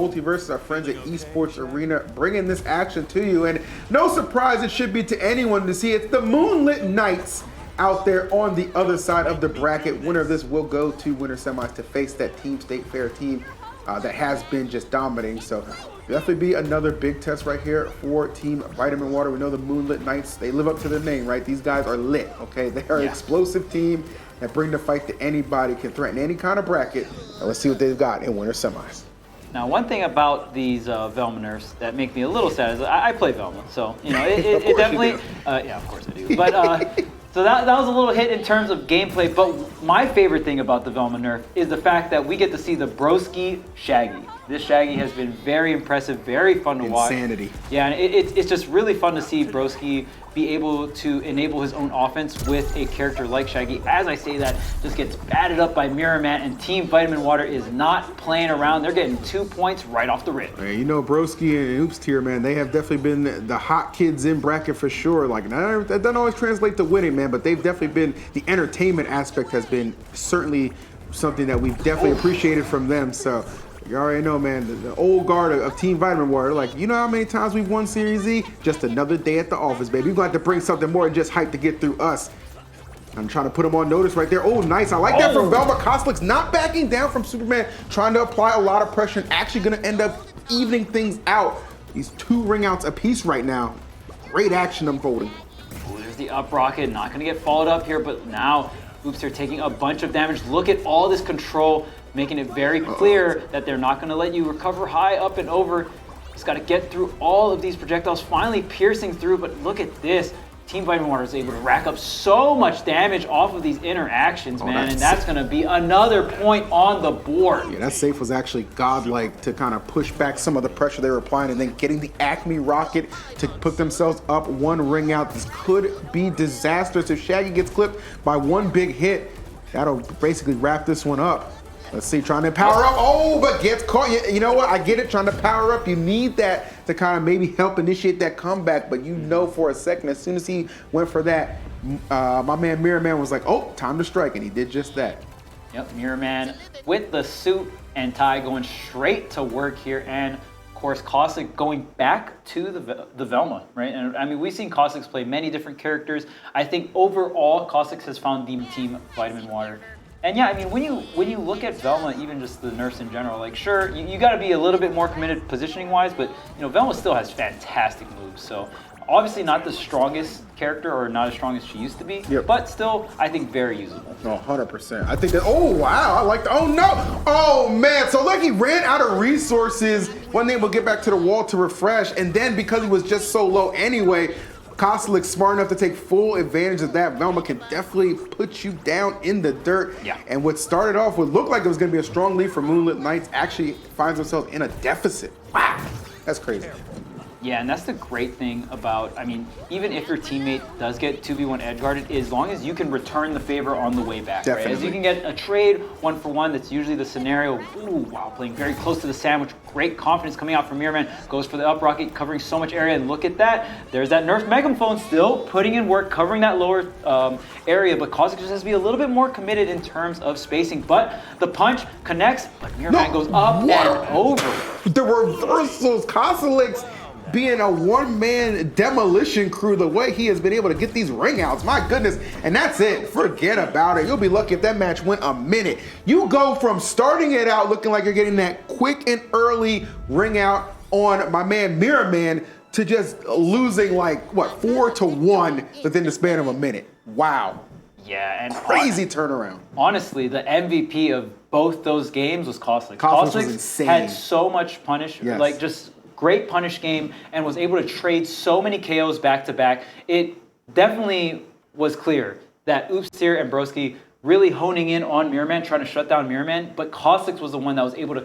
Multiversus, our friends at Esports Arena, bringing this action to you. And no surprise it should be to anyone to see it's the Moonlit Knights out there on the other side of the bracket. Winner of this will go to winter semis to face that Team State Fair team that has been just dominating. So definitely be another big test right here for Team Vitaminwater. We know the Moonlit Knights, they live up to their name, right? These guys are lit, okay? They are an explosive team that bring the fight to anybody, can threaten any kind of bracket. Now let's see what they've got in winter semis. Now, one thing about these Velma nerfs that make me a little sad is I play Velma, so you know it definitely. Yeah, of course I do. But so that was a little hit in terms of gameplay. But my favorite thing about the Velma nerf is the fact that we get to see the Broski Shaggy. This Shaggy has been very impressive, very fun to watch. Insanity. Yeah, and it's just really fun to see Broski be able to enable his own offense with a character like Shaggy. As I say that, just gets batted up by Mirror Man, and Team Vitaminwater is not playing around. They're getting 2 points right off the rip. Man, you know, Broski and Oops Tier, man, they have definitely been the hot kids in bracket for sure. Like, that doesn't always translate to winning, man, but they've definitely been, the entertainment aspect has been certainly something that we've definitely appreciated from them. So you already know, man, the old guard of Team Vitaminwater, like, you know how many times we've won Series Z? Just another day at the office, baby. We've got to bring something more than just hype to get through us. I'm trying to put him on notice right there. Oh, nice. I like that from Velma. Koslik's not backing down from Superman, trying to apply a lot of pressure and actually going to end up evening things out. These 2 ring outs apiece right now. Great action unfolding. Oh, there's the up rocket. Not going to get followed up here, but now Oops, they're taking a bunch of damage. Look at all this control, making it very clear that they're not going to let you recover high up and over. Just got to get through all of these projectiles, finally piercing through, but look at this. Team Vitaminwater is able to rack up so much damage off of these interactions, man, and that's going to be another point on the board. Yeah, that safe was actually godlike to kind of push back some of the pressure they were applying, and then getting the Acme rocket to put themselves up 1 ring out. This could be disastrous if Shaggy gets clipped by 1 big hit. That'll basically wrap this one up. Let's see, trying to power up. Oh, but gets caught. You know what? I get it, trying to power up. You need that to kind of maybe help initiate that comeback. But you know for a second, as soon as he went for that, my man Mirror Man was like, oh, time to strike. And he did just that. Yep, Mirror Man with the suit and tie going straight to work here. And of course, Koslik going back to the Velma, right? And I mean, we've seen Koslik play many different characters. I think overall, Koslik has found the Team Vitaminwater. And yeah, I mean, when you look at Velma, even just the nerfs in general, like sure, you got to be a little bit more committed positioning-wise, but you know, Velma still has fantastic moves. So obviously not the strongest character, or not as strong as she used to be, but still, I think very usable. No, 100%. I think that, oh wow, I like the, oh no, oh man. So like he ran out of resources, wasn't able to get back to the wall to refresh, and then because he was just so low anyway, Koslik's smart enough to take full advantage of that. Velma can definitely put you down in the dirt. Yeah. And what started off what looked like it was going to be a strong lead for Moonlit Knights actually finds themselves in a deficit. Wow, that's crazy. Yeah, and that's the great thing about, I mean, even if your teammate does get 2v1 edge guarded, as long as you can return the favor on the way back, right? As you can get a trade 1-for-1, that's usually the scenario. Ooh, wow, playing very close to the sandwich. Great confidence coming out from Mirror Man. Goes for the up rocket, covering so much area, and look at that. There's that nerf megaphone still putting in work, covering that lower area, but Koslik just has to be a little bit more committed in terms of spacing. But the punch connects, but Mirror Man goes up and over. The reversals, Koslik's being a one-man demolition crew, the way he has been able to get these ring outs, my goodness. And that's it, forget about it. You'll be lucky if that match went a minute. You go from starting it out looking like you're getting that quick and early ring out on my man Mirror Man to just losing like, what, 4-1 within the span of a minute. Wow. Yeah, and crazy turnaround. Honestly, the MVP of both those games was Koslik. Koslik was insane. Had so much punish, like just great punish game, and was able to trade so many KOs back to back. It definitely was clear that Oops Tier and Broski really honing in on Mirror Man, trying to shut down Mirror Man, but Koslik was the one that was able to